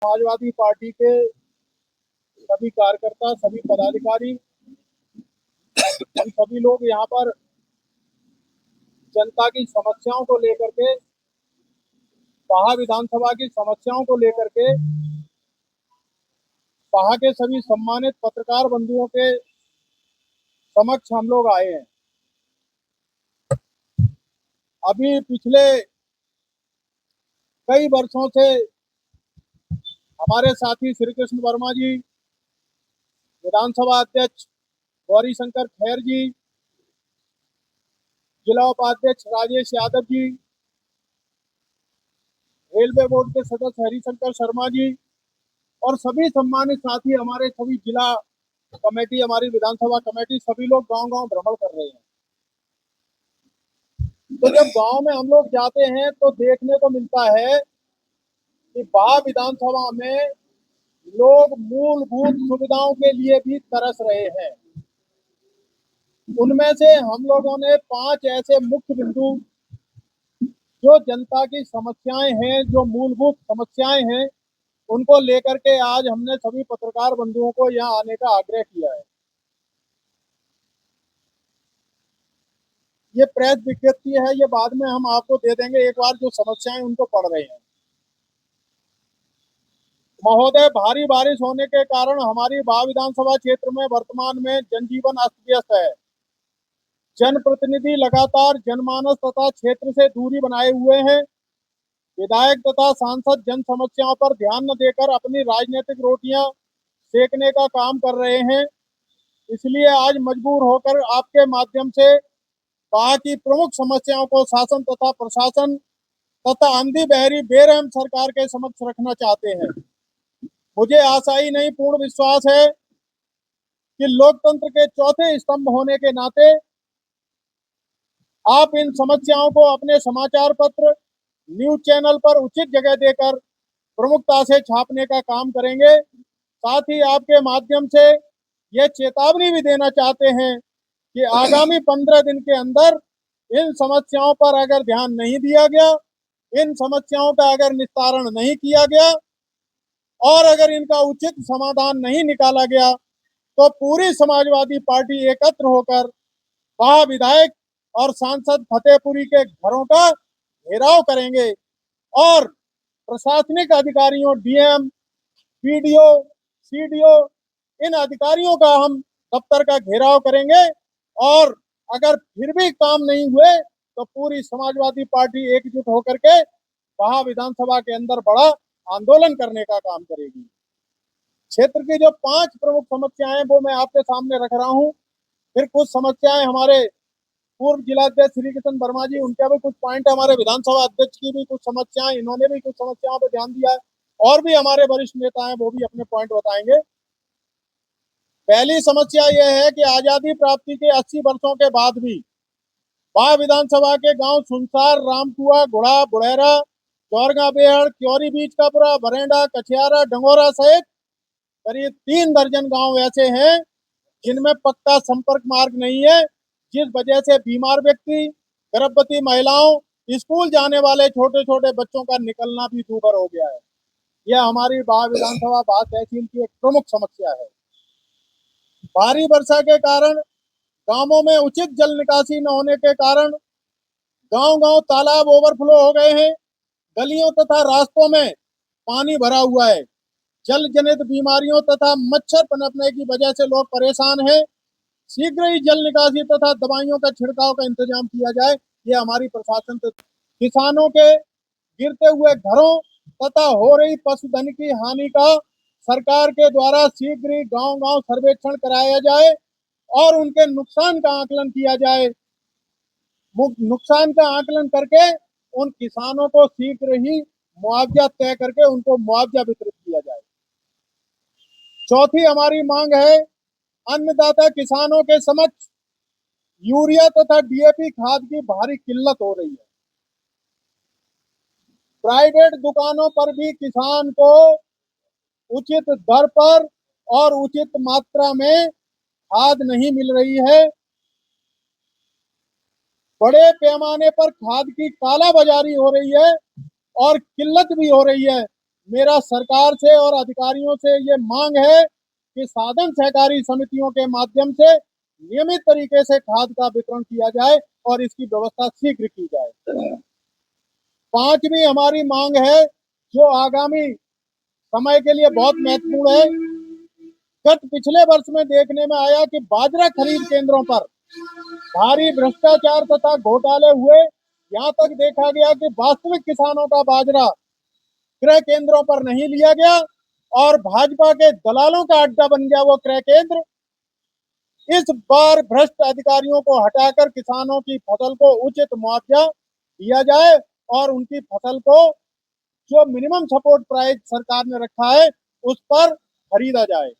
Samajwadi party के सभी कार्यकर्ता, सभी पदाधिकारी, हम सभी लोग यहाँ पर जनता की समस्याओं को लेकर के, पहा विधानसभा की समस्याओं को लेकर के, पहा के सभी सम्मानित पत्रकार बंधुओं के समक्ष हम लोग आए हैं। अभी पिछले कई वर्षों से हमारे साथी श्री कृष्ण वर्मा जी, विधानसभा अध्यक्ष गौरी शंकर खैर जी, जिला उपाध्यक्ष राजेश यादव जी, रेलवे बोर्ड के सदस्य हरिशंकर शर्मा जी और सभी सम्मानित साथी, हमारे सभी जिला कमेटी, हमारी विधानसभा कमेटी, सभी लोग गांव-गांव भ्रमण कर रहे हैं। तो जब गांव में हम लोग जाते हैं तो देखने को मिलता है कि पहा विधानसभा में लोग मूलभूत सुविधाओं के लिए भी तरस रहे हैं। उनमें से हम लोगों ने 5 ऐसे मुख्य बिंदु, जो जनता की समस्याएं हैं, जो मूलभूत समस्याएं हैं, उनको लेकर के आज हमने सभी पत्रकार बंधुओं को यहाँ आने का आग्रह किया है। ये प्रेस विज्ञप्ति है, ये बाद में हम आपको दे देंगे। एक बार जो समस्याएं उनको पढ़ रहे हैं। महोदय, भारी बारिश होने के कारण हमारी पहा विधानसभा क्षेत्र में वर्तमान में जनजीवन अस्त व्यस्त है। जनप्रतिनिधि लगातार जनमानस तथा क्षेत्र से दूरी बनाए हुए हैं। विधायक तथा सांसद जन समस्याओं पर ध्यान न देकर अपनी राजनीतिक रोटियां सेकने का काम कर रहे हैं। इसलिए आज मजबूर होकर आपके माध्यम से पहा की प्रमुख समस्याओं को शासन तथा प्रशासन तथा अंधी बहरी बेरहम सरकार के समक्ष रखना चाहते हैं। मुझे आशा ही नहीं, पूर्ण विश्वास है कि लोकतंत्र के चौथे स्तंभ होने के नाते आप इन समस्याओं को अपने समाचार पत्र, न्यूज चैनल पर उचित जगह देकर प्रमुखता से छापने का काम करेंगे। साथ ही आपके माध्यम से यह चेतावनी भी देना चाहते हैं कि आगामी 15 दिन के अंदर इन समस्याओं पर अगर ध्यान नहीं दिया गया, इन समस्याओं का अगर निस्तारण नहीं किया गया और अगर इनका उचित समाधान नहीं निकाला गया, तो पूरी समाजवादी पार्टी एकत्र होकर पहा विधायक और सांसद फतेहपुरी के घरों का घेराव करेंगे और प्रशासनिक अधिकारियों, डीएम, पीडीओ, सीडीओ, इन अधिकारियों का हम दफ्तर का घेराव करेंगे। और अगर फिर भी काम नहीं हुए तो पूरी समाजवादी पार्टी एकजुट होकर के पहा विधानसभा के अंदर बड़ा आंदोलन करने का काम करेगी। क्षेत्र की जो 5 प्रमुख समस्याएं हैं वो मैं आपके सामने रख रहा हूं। फिर कुछ समस्याएं हमारे पूर्व जिलाध्यक्ष श्री कृष्ण वर्मा जी, उनके भी कुछ पॉइंट, हमारे विधानसभा अध्यक्ष की भी कुछ समस्याएं, इन्होंने भी कुछ समस्याओं पर ध्यान दिया है और भी हमारे वरिष्ठ नेता हैं, वो भी अपने पॉइंट बताएंगे। पहली समस्या यह है कि आजादी प्राप्ति के 80 वर्षों के बाद भी पहा विधानसभा के गांव सुनसार, रामकुआ, गुड़ा, बुढ़ेरा, चौरगा बेहड़, क्योरी बीच का पुरा, बरेंडा, कछियारा, डंगोरा सहित करीब 3 दर्जन गांव ऐसे हैं जिनमें पक्का संपर्क मार्ग नहीं है, जिस वजह से बीमार व्यक्ति, गर्भवती महिलाओं, स्कूल जाने वाले छोटे छोटे बच्चों का निकलना भी दूभर हो गया है। यह हमारी पहा विधानसभा पहा तहसील की एक प्रमुख समस्या है। भारी वर्षा के कारण गांवों में उचित जल निकासी न होने के कारण गांव गांव तालाब ओवरफ्लो हो गए हैं। गलियों तथा रास्तों में पानी भरा हुआ है। जल जनित बीमारियों तथा मच्छर पनपने की वजह से लोग परेशान हैं। शीघ्र ही जल निकासी तथा दवाइयों का छिड़काव का इंतजाम किया जाए, ये हमारी प्रशासन से। किसानों के गिरते हुए घरों तथा हो रही पशुधन की हानि का सरकार के द्वारा शीघ्र ही गांव गांव सर्वेक्षण कराया जाए और उनके नुकसान का आकलन किया जाए। नुकसान का आकलन करके उन किसानों को शीघ्र ही मुआवजा तय करके उनको मुआवजा वितरित किया जाए। चौथी हमारी मांग है, अन्नदाता किसानों के समक्ष यूरिया तथा डीएपी खाद की भारी किल्लत हो रही है। प्राइवेट दुकानों पर भी किसान को उचित दर पर और उचित मात्रा में खाद नहीं मिल रही है। बड़े पैमाने पर खाद की कालाबाजारी हो रही है और किल्लत भी हो रही है। मेरा सरकार से और अधिकारियों से ये मांग है कि साधन सहकारी समितियों के माध्यम से नियमित तरीके से खाद का वितरण किया जाए और इसकी व्यवस्था शीघ्र की जाए। पांचवी हमारी मांग है जो आगामी समय के लिए बहुत महत्वपूर्ण है। गत पिछले वर्ष में देखने में आया कि बाजरा खरीद केंद्रों पर भारी भ्रष्टाचार तथा घोटाले हुए। यहाँ तक देखा गया कि वास्तविक किसानों का बाजरा क्रय केंद्रों पर नहीं लिया गया और भाजपा के दलालों का अड्डा बन गया वो क्रय केंद्र। इस बार भ्रष्ट अधिकारियों को हटाकर किसानों की फसल को उचित मुआवजा दिया जाए और उनकी फसल को जो मिनिमम सपोर्ट प्राइस सरकार ने रखा है उस पर खरीदा जाए।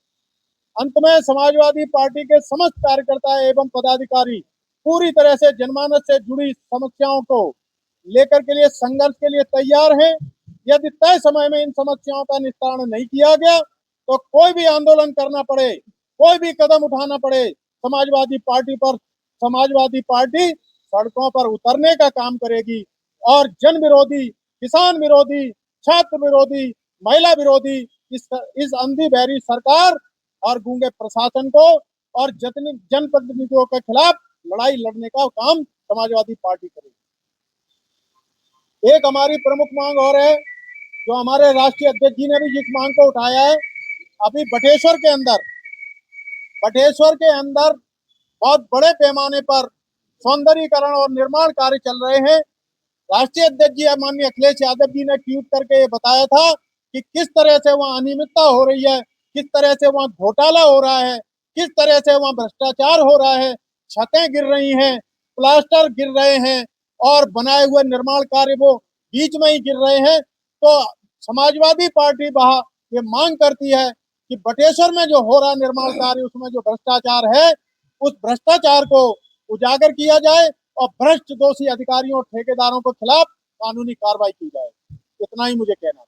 अंत में समाजवादी पार्टी के समस्त कार्यकर्ता एवं पदाधिकारी पूरी तरह से जनमानस से जुड़ी समस्याओं को लेकर के लिए संघर्ष के लिए तैयार हैं। यदि तय समय में इन समस्याओं का निस्तारण नहीं किया गया तो कोई भी आंदोलन करना पड़े, कोई भी कदम उठाना पड़े, समाजवादी पार्टी सड़कों पर उतरने का काम करेगी और जन विरोधी, किसान विरोधी, छात्र विरोधी, महिला विरोधी इस अंधी बहरी सरकार और गूंगे प्रशासन को और जनप्रतिनिधियों के खिलाफ लड़ाई लड़ने का काम समाजवादी पार्टी करेगी। एक हमारी प्रमुख मांग और है जो हमारे राष्ट्रीय अध्यक्ष जी ने भी जिस मांग को उठाया है। अभी बटेश्वर के अंदर बहुत बड़े पैमाने पर सौंदर्यीकरण और निर्माण कार्य चल रहे हैं। राष्ट्रीय अध्यक्ष जी माननीय अखिलेश यादव जी ने ट्वीट करके ये बताया था कि किस तरह से वहां अनियमितता हो रही है, किस तरह से वहां घोटाला हो रहा है, किस तरह से वहां भ्रष्टाचार हो रहा है, छतें गिर रही हैं, प्लास्टर गिर रहे हैं और बनाए हुए निर्माण कार्य वो बीच में ही गिर रहे हैं। तो समाजवादी पार्टी वहां ये मांग करती है कि बटेश्वर में जो हो रहा निर्माण कार्य उसमें जो भ्रष्टाचार है उस भ्रष्टाचार को उजागर किया जाए और भ्रष्ट दोषी अधिकारियों ठेकेदारों के खिलाफ कानूनी कार्रवाई की जाए। इतना ही मुझे कहना है।